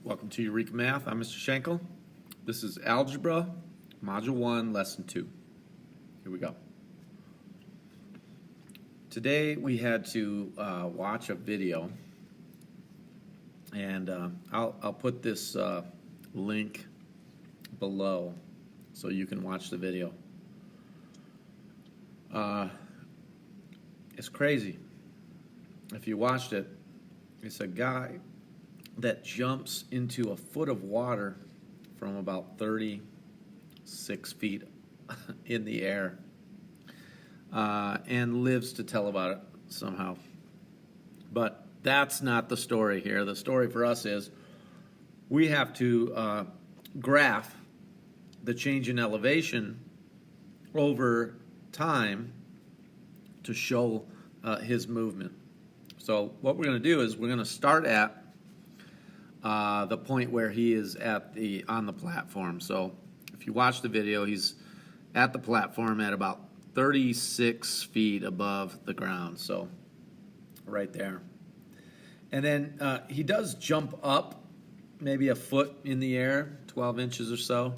Welcome to Eureka Math. I'm Mr. Schenkel. This is Algebra, Module 1, Lesson 2. Here we go. Today we had to watch a video, and I'll put this link below so you can watch the video. It's crazy. If you watched it, it's a guy that jumps into a foot of water from about 36 feet in the air and lives to tell about it somehow. But that's not the story here. The story for us is we have to graph the change in elevation over time to show his movement. So what we're going to do is we're going to start at the point where he is on the platform. So if you watch the video, he's at the platform at about 36 feet above the ground. So right there. And then he does jump up maybe a foot in the air, 12 inches or so.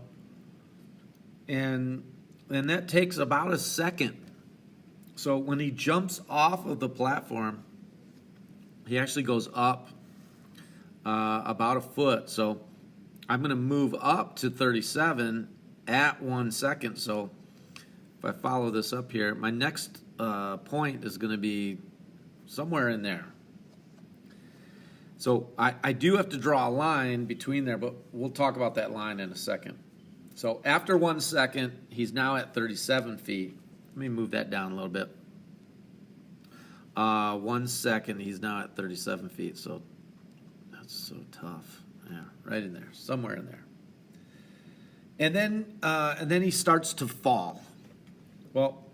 And then that takes about a second. So when he jumps off of the platform, he actually goes up about a foot. So I'm going to move up to 37 at 1 second. So if I follow this up here, my next point is going to be somewhere in there. So I do have to draw a line between there, but we'll talk about that line in a second. So after 1 second, he's now at 37 feet. Let me move that down a little bit. 1 second, he's now at 37 feet. So that's so tough. Yeah, right in there, somewhere in there. And then he starts to fall. Well,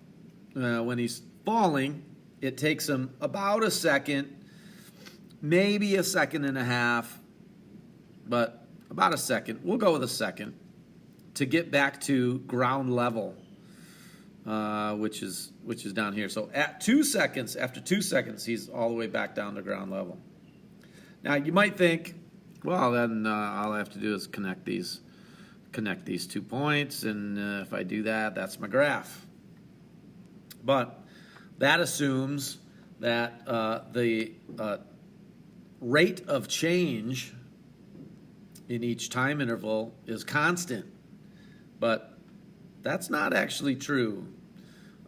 when he's falling, it takes him about a second, maybe a second and a half, but about a second. We'll go with a second to get back to ground level, which is down here. So at 2 seconds, after 2 seconds, he's all the way back down to ground level. Now you might think, well, then all I have to do is connect these 2 points, and if I do that, that's my graph. But that assumes that the rate of change in each time interval is constant. But that's not actually true.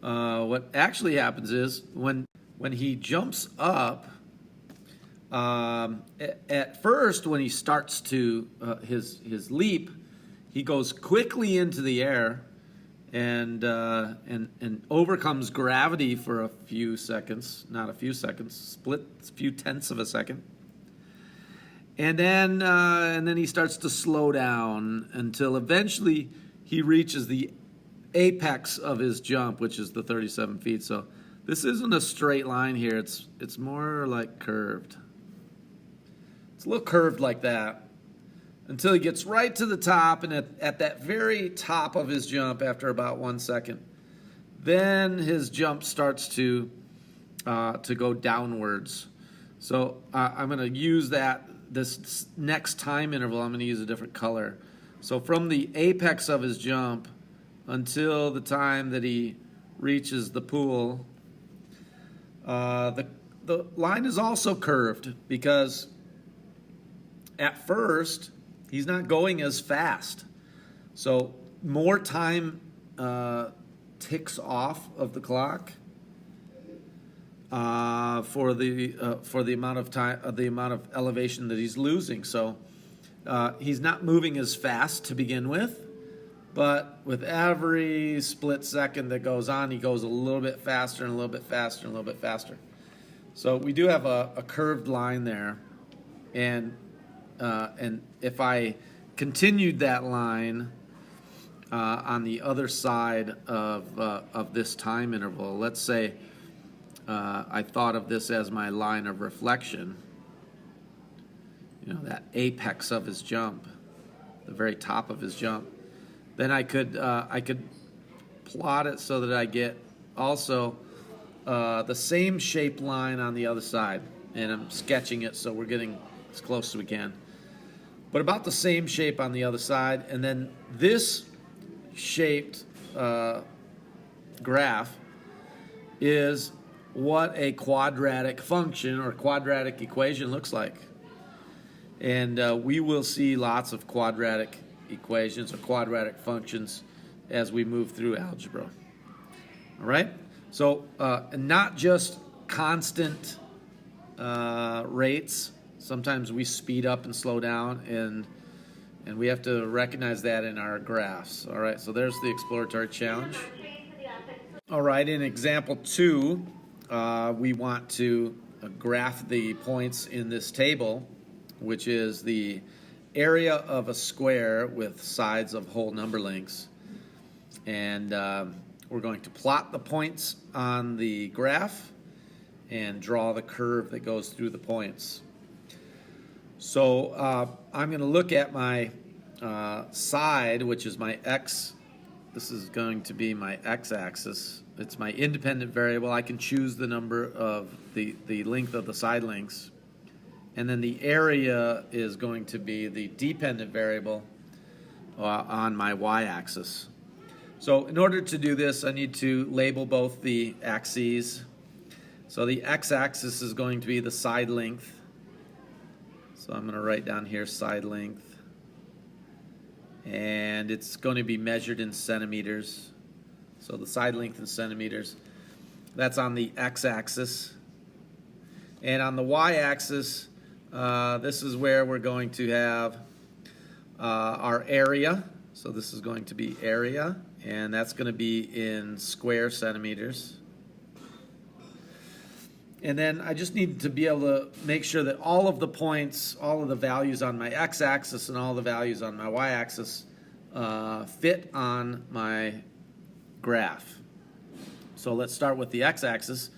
What actually happens is when he jumps up, at first when he starts to his leap, he goes quickly into the air and overcomes gravity for a few seconds, not a few seconds, a few tenths of a second. And then he starts to slow down until eventually he reaches the apex of his jump, which is the 37 feet. So this isn't a straight line here. It's more like curved. It's a little curved like that until he gets right to the top, and at that very top of his jump after about 1 second, then his jump starts to go downwards. So I'm going to use this next time interval. I'm going to use a different color. So from the apex of his jump until the time that he reaches the pool, the line is also curved because at first he's not going as fast. So more time ticks off of the clock for the amount of time, the amount of elevation that he's losing. So he's not moving as fast to begin with, but with every split second that goes on, he goes a little bit faster and a little bit faster and a little bit faster. So we do have a curved line there, and if I continued that line on the other side of this time interval, let's say I thought of this as my line of reflection, that apex of his jump, the very top of his jump, then I could plot it so that I get also the same shape line on the other side, and I'm sketching it so we're getting as close as we can. but about the same shape on the other side. And then this shaped graph is what a quadratic function or quadratic equation looks like. And we will see lots of quadratic equations or quadratic functions as we move through algebra. All right? So not just constant rates. Sometimes we speed up and slow down, and we have to recognize that in our graphs. All right, so there's the exploratory challenge. All right, in example 2, we want to graph the points in this table, which is the area of a square with sides of whole number lengths. And we're going to plot the points on the graph and draw the curve that goes through the points. So I'm going to look at my side, which is my x. This is going to be my x-axis. It's my independent variable. I can choose the number of the length of the side lengths. And then the area is going to be the dependent variable on my y-axis. So in order to do this, I need to label both the axes. So the x-axis is going to be the side length. So I'm going to write down here side length. And it's going to be measured in centimeters. So the side length in centimeters. That's on the x-axis. And on the y-axis, this is where we're going to have our area. So this is going to be area, and that's going to be in square centimeters. And then I just need to be able to make sure that all of the points, all of the values on my x-axis and all the values on my y-axis fit on my graph. So let's start with the x-axis.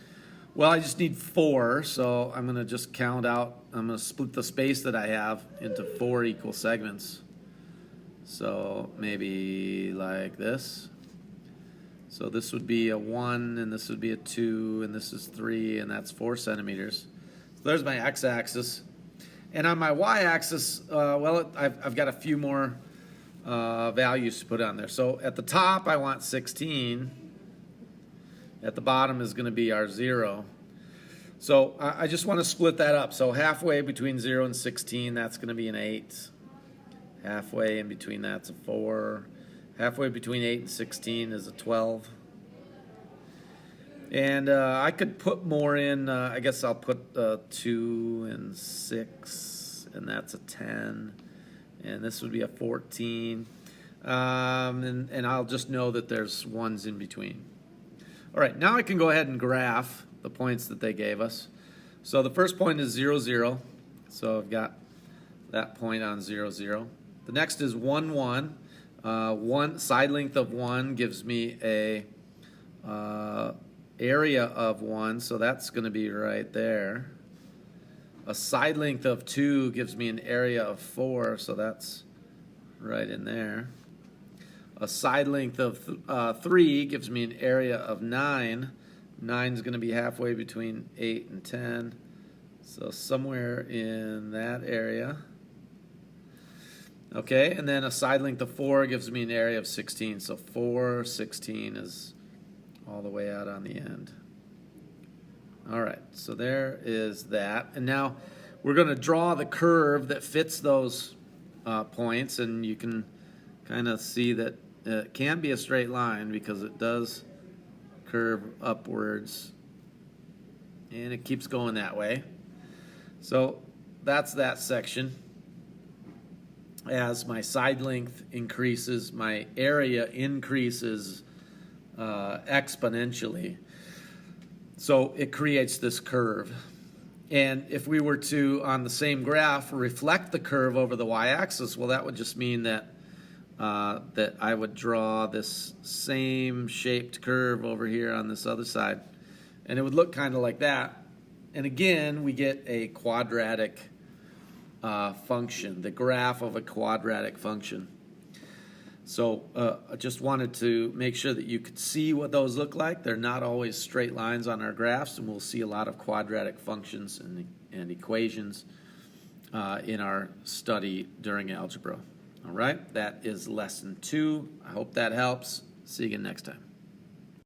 Well, I just need 4, so I'm going to just count out. I'm going to split the space that I have into 4 equal segments. So maybe like this. So this would be a 1, and this would be a 2, and this is 3, and that's 4 centimeters. So there's my x-axis. And on my y-axis, well, I've got a few more values to put on there. So at the top, I want 16. At the bottom is going to be our 0. So I just want to split that up. So halfway between 0 and 16, that's going to be an 8. Halfway in between that's a 4. Halfway between 8 and 16 is a 12. And I could put more in. I guess I'll put 2 and 6, and that's a 10. And this would be a 14. And I'll just know that there's ones in between. All right, now I can go ahead and graph the points that they gave us. So the first point is 0, 0. So I've got that point on 0, 0. The next is 1, 1. One side length of 1 gives me a area of 1, so that's going to be right there. A side length of 2 gives me an area of 4, so that's right in there. A side length of 3 gives me an area of 9. 9 is going to be halfway between 8 and 10, so somewhere in that area. Okay, and then a side length of 4 gives me an area of 16. So 4, 16 is all the way out on the end. All right, so there is that. And now we're going to draw the curve that fits those points, and you can kind of see that it can be a straight line because it does curve upwards, and it keeps going that way. So that's that section. As my side length increases, my area increases exponentially. So it creates this curve. And if we were to, on the same graph, reflect the curve over the y-axis, well, that would just mean that that I would draw this same shaped curve over here on this other side. And it would look kind of like that. And again, we get a quadratic function, the graph of a quadratic function. So I just wanted to make sure that you could see what those look like. They're not always straight lines on our graphs, and we'll see a lot of quadratic functions and equations in our study during algebra. All right, that is lesson 2. I hope that helps. See you again next time.